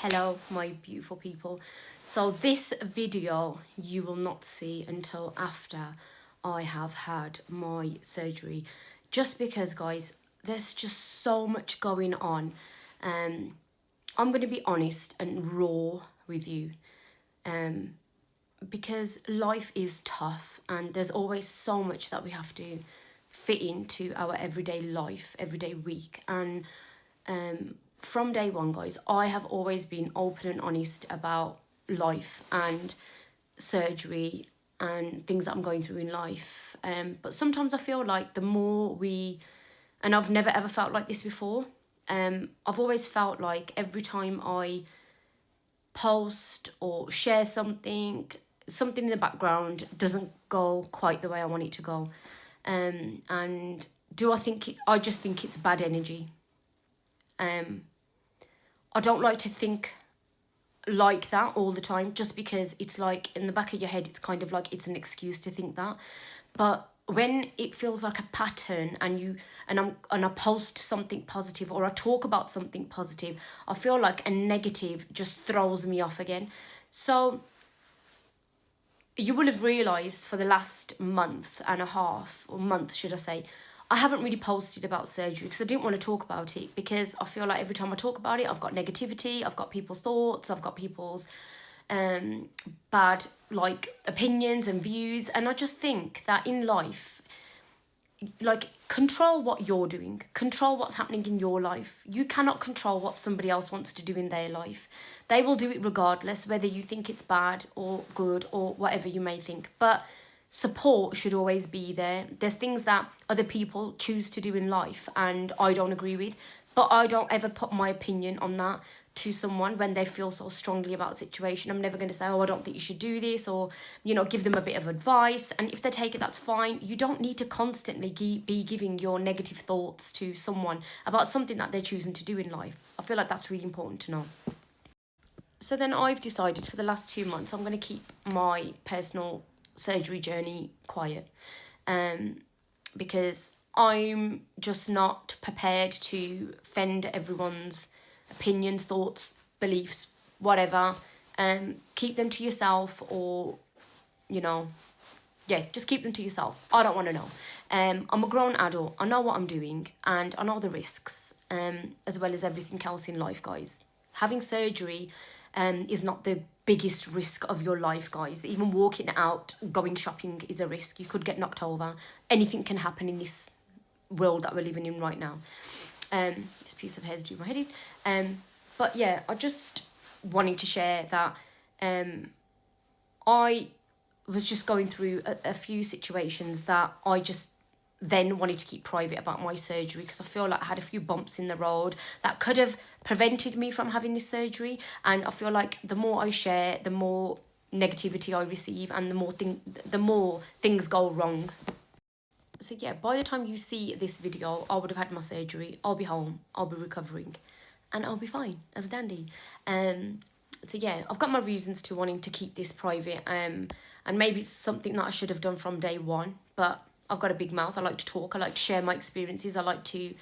Hello my beautiful people. So this video you will not see until after I have had my surgery, just because guys there's just so much going on. I'm going to be honest and raw with you, because life is tough and there's always so much that we have to fit into our everyday life, everyday week. And from day one, guys, I have always been open and honest about life and surgery and things that I'm going through in life. But sometimes I feel like the more and I've never ever felt like this before. I've always felt like every time I post or share something in the background doesn't go quite the way I want it to go. And I just think it's bad energy. I don't like to think like that all the time, just because it's like in the back of your head, it's kind of like it's an excuse to think that. But when it feels like a pattern and I post something positive or I talk about something positive, I feel like a negative just throws me off again. So you will have realised for the last month and a half, or month should I say, I haven't really posted about surgery because I didn't want to talk about it, because I feel like every time I talk about it, I've got negativity, I've got people's thoughts, I've got people's bad opinions and views. And I just think that in life, control what you're doing, control what's happening in your life. You cannot control what somebody else wants to do in their life. They will do it regardless, whether you think it's bad or good or whatever you may think. But support should always be there. There's things that other people choose to do in life and I don't agree with, but I don't ever put my opinion on that to someone when they feel so strongly about a situation. I'm never going to say, oh, I don't think you should do this, or, give them a bit of advice. And if they take it, that's fine. You don't need to constantly be giving your negative thoughts to someone about something that they're choosing to do in life. I feel like that's really important to know. So then I've decided for the last 2 months, I'm going to keep my personal surgery journey quiet, because I'm just not prepared to fend everyone's opinions, thoughts, beliefs, whatever. Keep them to yourself, or just keep them to yourself. I don't want to know. I'm a grown adult. I know what I'm doing and I know the risks, as well as everything else in life, guys. Having surgery is not the biggest risk of your life, guys. Even walking out, going shopping is a risk. You could get knocked over. Anything can happen in this world that we're living in right now. This piece of hair is doing my head in. But yeah, I just wanted to share that I was just going through a few situations that I just then wanted to keep private about my surgery, because I feel like I had a few bumps in the road that could have prevented me from having this surgery. And I feel like the more I share, the more negativity I receive, and the more things go wrong. So yeah, by the time you see this video, I would have had my surgery, I'll be home, I'll be recovering, and I'll be fine as a dandy. So yeah, I've got my reasons to wanting to keep this private, and maybe it's something that I should have done from day one, but I've got a big mouth. I like to talk, I like to share my experiences, I like to,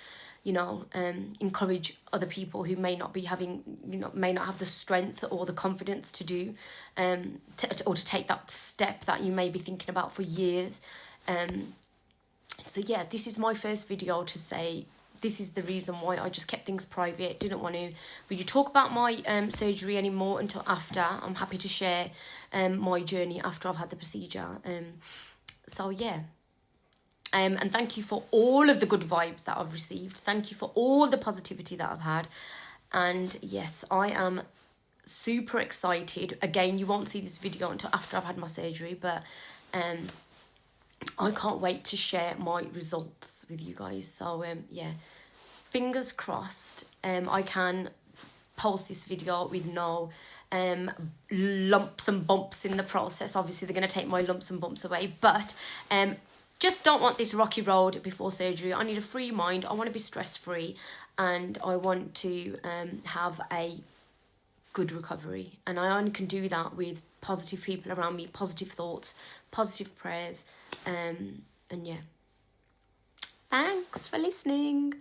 encourage other people who may not have the strength or the confidence to do, or to take that step that you may be thinking about for years. So yeah, this is my first video to say this is the reason why I just kept things private. Didn't want to really talk about my surgery anymore until after. I'm happy to share my journey after I've had the procedure. So yeah. And thank you for all of the good vibes that I've received. Thank you for all the positivity that I've had. And yes, I am super excited. Again, you won't see this video until after I've had my surgery, but I can't wait to share my results with you guys. So yeah, fingers crossed I can post this video with no lumps and bumps in the process. Obviously they're going to take my lumps and bumps away, but just don't want this rocky road before surgery. I need a free mind. I want to be stress-free, and I want to have a good recovery. And I only can do that with positive people around me, positive thoughts, positive prayers. And yeah, thanks for listening.